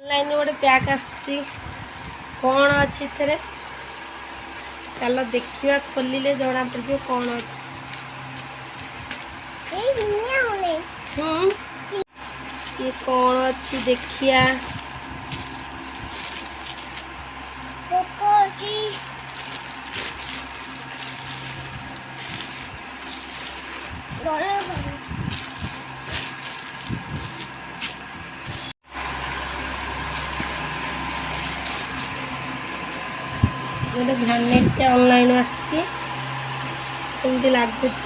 Line गोटे pack आसी कौन अच्छी थे चलो देखा खोलिले जना पड़ कौन अच्छी ये कौन अच्छी देखिया गोटे भैनेट ऑनलाइन आसी लगुच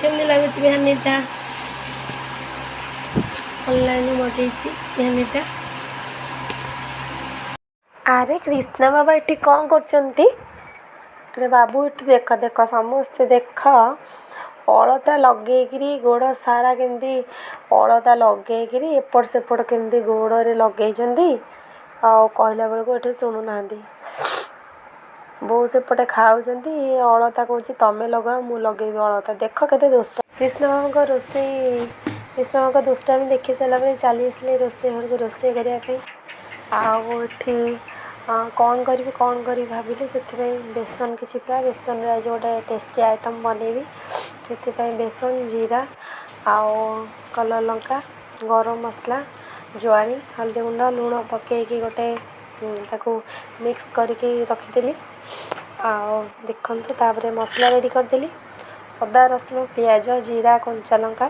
केमती लगुच भैनेटा ऑनलाइन मगेई भैनेटा। अरे कृष्णा बाबा ये कौन कर बाबू ये देख देख समस्ते देख अलता लगे गोड़ सारा केमती अलता लगे एपट सेपट केमती गोड़े लगे कहला बेलू ये शुणुना बो सेपटे खाऊँ अलता कौच तमें लगाओ मु लगे अलता देख के दुष्ट कृष्ण बाबा रोसे कृष्ण बाबा दुष्टामी देखी सारापर चली आसिले रोसे घर को रोसे करने कौन करी भाविली से बेसन किसी था बेसन आज गोटे टेस्टी आइटम बनैबी से बेसन जीरा आउ कलर लंका गरम मसला जुआणी हल्दी गुंड लुण पकईकी गोटे ताकू मिक्स करके रखीदेली देखु तापर मसला रेडी करदेली अदा रसुण पियाज जीरा कंचा लंका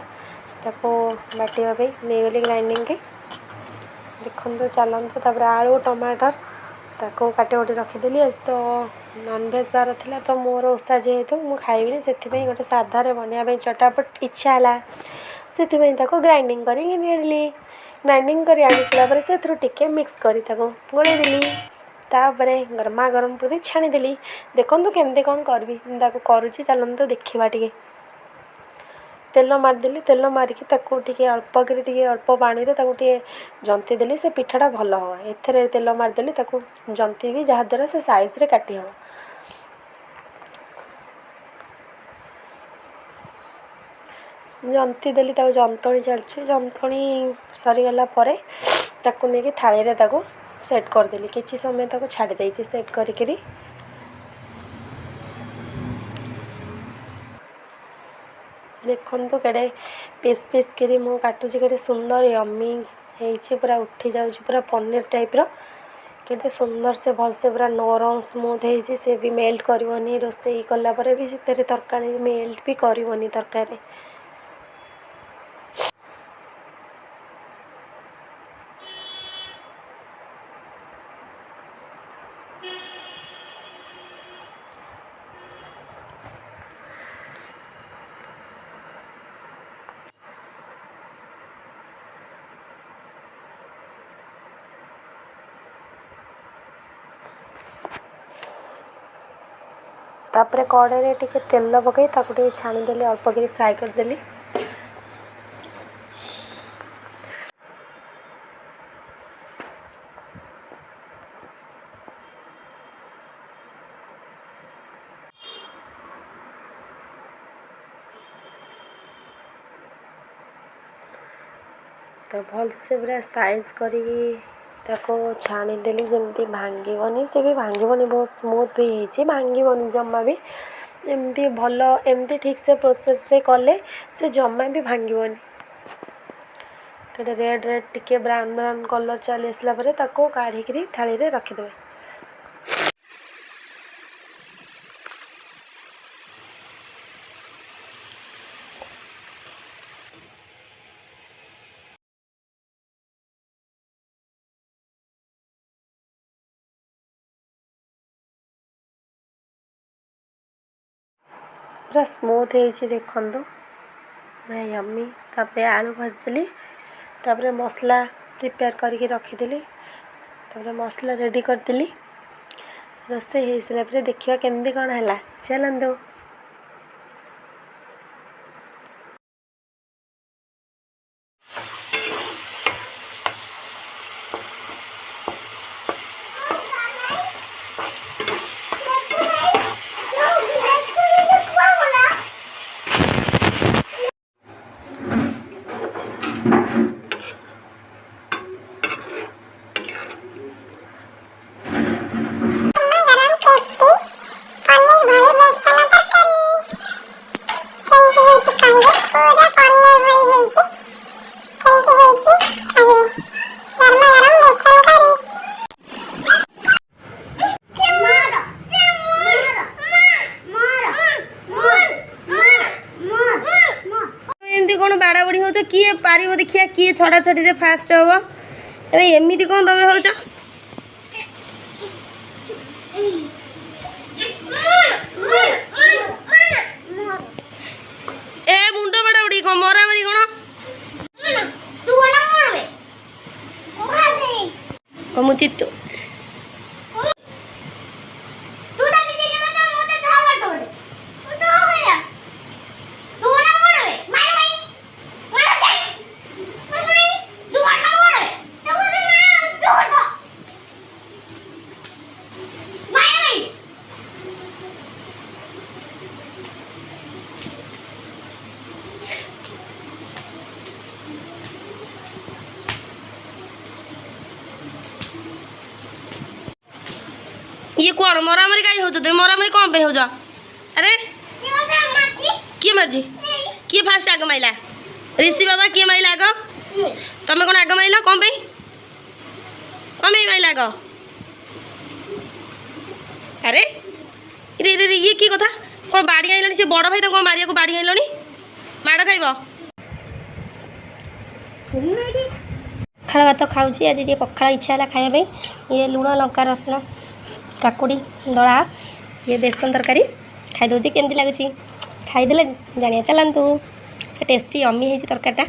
ताकू बाटिया नहीं गली ग्राइंडिंग के देखु चलतु तापर आलू टमाटर ताको काटे गोटे रखीदेली आज तो नॉनवेज बार थिला तो मोर ओषा जेहेतु मु खाइबिनी से गोटे साधारे बनवाई चटापट इच्छा है से ग्राइंडिंग करी ग्राइंडिंग कर आनी सारापर से टिके मिक्स करी गोड़ेदेली तापर गरमा गरम पूरी छाणीदेली देखु केमती कौन करी करुच्ची चलतु देखा टे तेल मारिदेली तेल मारिकी अल्प कर अल्प पानी जंती देली से पिठाटा भल हम एथेर तेल मारिदेली जंती भी जहाँद्वारा से साइज रे काटी हम जंती देली जंतणी चलती जंतणी सरीगला नहीं थाली रे सेट करदेली किसी समय छाड़ी देती सेट करी देखु केड़े पीस पीस करी मु काटुची केड़े सुंदर यम्मी है पूरा उठी जाऊँ पूरा पनीर टाइप केते सुंदर से भल से पूरा नरम स्मूथ है से भी मेल्ट करनी रोसई कलापर भी से तरकारी मेल्ट भी करनी तरकारी तापर कड़े टिके तेल पकई टे छाणीदेली अल्प कर फ्राए करदेली तो भल से पूरा साइज करी छाणीदेली जमती भांगनी से भी भांगनी बहुत स्मूथ भी है भांगनी जमा भी एमती भल एमती ठीक से प्रोसेस रे कले से जमा भी भांगनी रेड रेड टिके ब्राउन ब्राउन कलर चली आसला काढ़ी थाली रे रखीदेवे पूरा स्मूथ है देखु पूरा यम्मी तापर आलू भाजदेली तापर मसला प्रिपेयर करके रखीदेली तापर मसला रेडी करदेली रोसे हो सारापर देखा केमती कौन है चलतु मारिबो देखिया किए छड़ा छड़ी रे फास्ट हबो अरे एमिति कोन तमे होउछ ए मुंडो बड़ा उड़ी को मोरा मारी कोन तू ना मोरबे कमुति तू ये कौन मरामरी कहीं हो तुम मरामरी कौन पे हो जा अरे किए मर्जी किए फास्ट आग माइला ऋषि बाबा किए माइला आग तुम कौन आग माइल कौन पे माइला आग अरे रे रे ये की कथा कौन बाड़ी आइल से बड़ भाई तो कौन मारिया को बाड़ी आइल माड़ खाइब पखाड़ भात खाऊँ आज ये पखाड़ इच्छा है खाया ये लुण लंका रसुण काकुड़ी दला ये बेसन तरकारी खाई दूसरी केमती लगुच खाईदे जानिया चलतु टेस्टी अम्मी है तरकारीटा